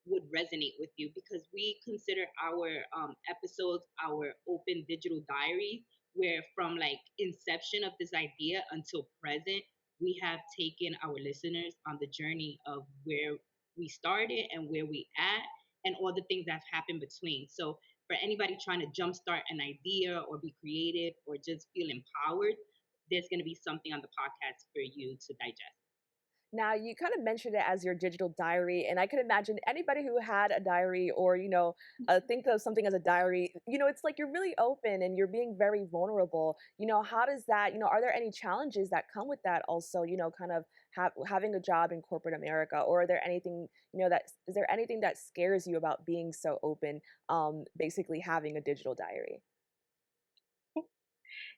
would resonate with you because we consider our episodes our open digital diaries, where from like inception of this idea until present, we have taken our listeners on the journey of where we started and where we at and all the things that have happened between. So for anybody trying to jumpstart an idea or be creative or just feel empowered, there's going to be something on the podcast for you to digest. Now, you kind of mentioned it as your digital diary, and I can imagine anybody who had a diary or, think of something as a diary, it's like you're really open and you're being very vulnerable. How does that, are there any challenges that come with that also, kind of having a job in corporate America? Or are there anything, is there anything that scares you about being so open, basically having a digital diary?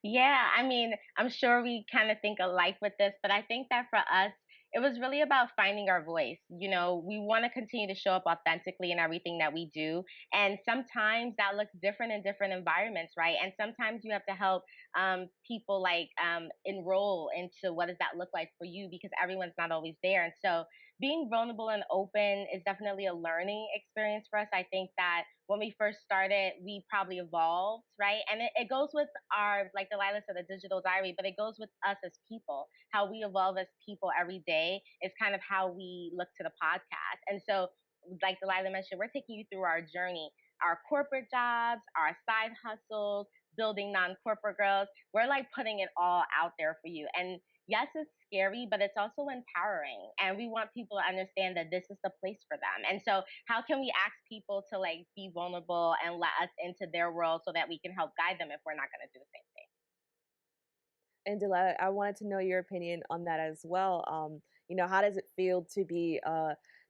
Yeah, I mean, I'm sure we kind of think alike with this, but I think that for us, it was really about finding our voice. You know, we want to continue to show up authentically in everything that we do. And sometimes that looks different in different environments, right? And sometimes you have to help people like enroll into what does that look like for you because everyone's not always there. And so being vulnerable and open is definitely a learning experience for us. I think that when we first started, we probably evolved, right? And it goes with our, like Delaila said, the digital diary, but it goes with us as people. How we evolve as people every day is kind of how we look to the podcast. And so, like Delaila mentioned, we're taking you through our journey, our corporate jobs, our side hustles, building non-corporate girls. We're like putting it all out there for you. And yes, it's scary, but it's also empowering. And we want people to understand that this is the place for them. And so how can we ask people to like be vulnerable and let us into their world so that we can help guide them if we're not going to do the same thing? And Delilah, I wanted to know your opinion on that as well. How does it feel to be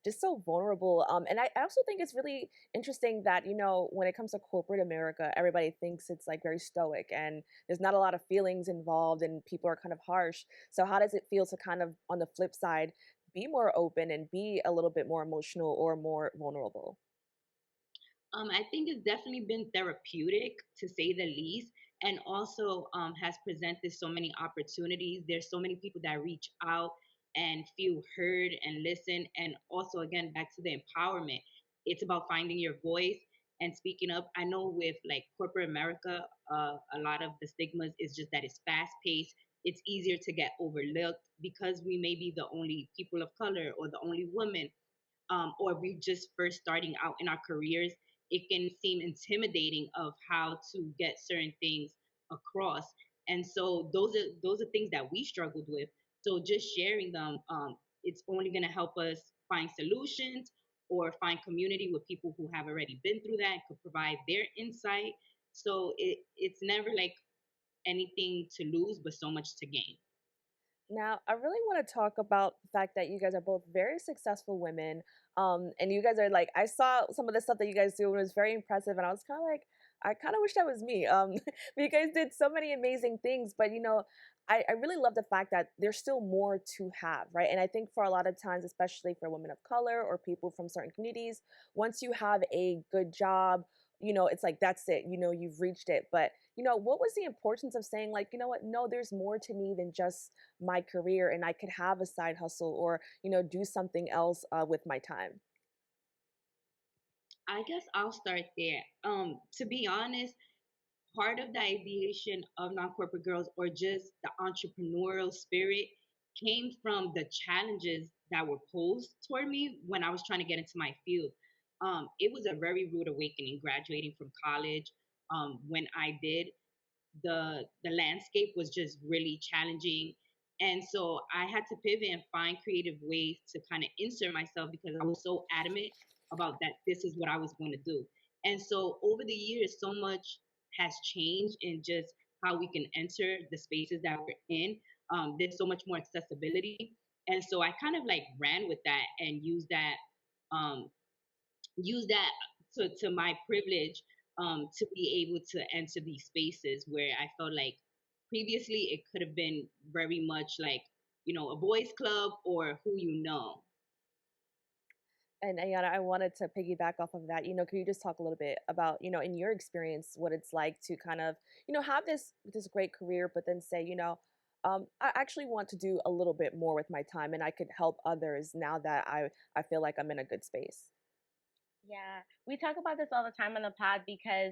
just so vulnerable? And I also think it's really interesting that, when it comes to corporate America, everybody thinks it's like very stoic and there's not a lot of feelings involved and people are kind of harsh. So how does it feel to kind of, on the flip side, be more open and be a little bit more emotional or more vulnerable? I think it's definitely been therapeutic to say the least, and also has presented so many opportunities. There's so many people that reach out and feel heard and listen. And also, again, back to the empowerment, it's about finding your voice and speaking up. I know with like corporate America, a lot of the stigmas is just that it's fast paced. It's easier to get overlooked because we may be the only people of color or the only women or we just first starting out in our careers, it can seem intimidating of how to get certain things across. And so those are things that we struggled with. So just sharing them, it's only going to help us find solutions or find community with people who have already been through that and could provide their insight. So it's never like anything to lose, but so much to gain. Now, I really want to talk about the fact that you guys are both very successful women. And you guys are like, I saw some of the stuff that you guys do and it was very impressive. And I was kind of like, I kind of wish that was me. But you guys did so many amazing things. But, I really love the fact that there's still more to have, right? And I think for a lot of times, especially for women of color or people from certain communities, once you have a good job it's like, that's it, you've reached it. But, what was the importance of saying, like, you know what, no, there's more to me than just my career, and I could have a side hustle or, do something else with my time? I guess I'll start there. To be honest, part of the ideation of non-corporate girls, or just the entrepreneurial spirit, came from the challenges that were posed toward me when I was trying to get into my field. It was a very rude awakening graduating from college. When I did, the landscape was just really challenging, and so I had to pivot and find creative ways to kind of insert myself, because I was so adamant about that this is what I was going to do. And so over the years, so much has changed in just how we can enter the spaces that we're in. There's so much more accessibility, and so I kind of like ran with that and um, use that to my privilege, to be able to enter these spaces where I felt like previously it could have been very much like, a boys club or who you know. And Ayanna, I wanted to piggyback off of that. Can you just talk a little bit about, in your experience, what it's like to kind of, have this great career, but then say, I actually want to do a little bit more with my time, and I could help others now that I feel like I'm in a good space. Yeah, we talk about this all the time on the pod because,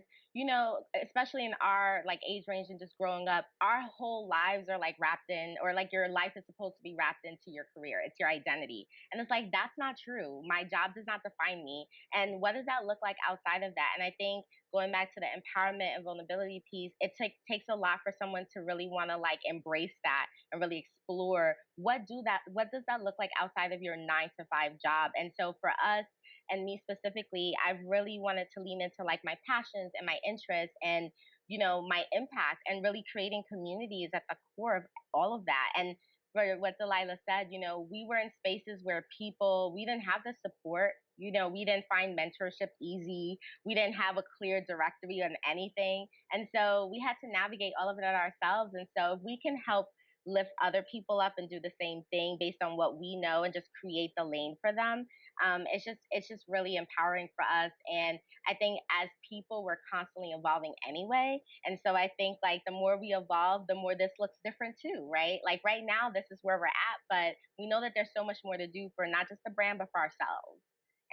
especially in our like age range and just growing up, our whole lives are like wrapped in, or like your life is supposed to be wrapped into your career. It's your identity. And it's like, that's not true. My job does not define me. And what does that look like outside of that? And I think going back to the empowerment and vulnerability piece, it takes a lot for someone to really want to like embrace that and really explore what does that look like outside of your 9 to 5 job. And so for us, and me specifically, I've really wanted to lean into like my passions and my interests and, my impact, and really creating communities at the core of all of that. And for what Delaila said, we were in spaces where we didn't have the support, we didn't find mentorship easy. We didn't have a clear directory on anything. And so we had to navigate all of it ourselves. And so if we can help lift other people up and do the same thing based on what we know and just create the lane for them, it's just really empowering for us. And I think as people, we're constantly evolving anyway. And so I think like the more we evolve, the more this looks different too, right? Like right now, this is where we're at, but we know that there's so much more to do for not just the brand, but for ourselves.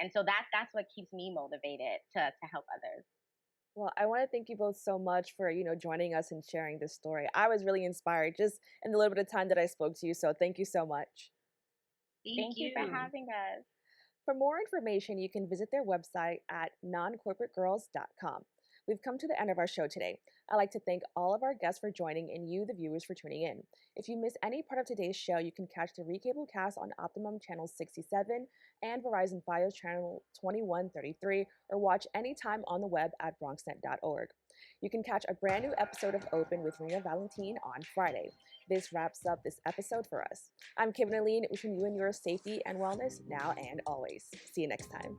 And so that's what keeps me motivated to help others. Well, I want to thank you both so much for, joining us and sharing this story. I was really inspired just in the little bit of time that I spoke to you. So thank you so much. Thank you for having us. For more information, you can visit their website at noncorporategirls.com. We've come to the end of our show today. I'd like to thank all of our guests for joining and you, the viewers, for tuning in. If you missed any part of today's show, you can catch the recable cast on Optimum Channel 67 and Verizon Fios Channel 2133, or watch anytime on the web at bronxnet.org. You can catch a brand new episode of Open with Rena Valentine on Friday. This wraps up this episode for us. I'm Kibin, Alleyne, wishing you and yours safety and wellness now and always. See you next time.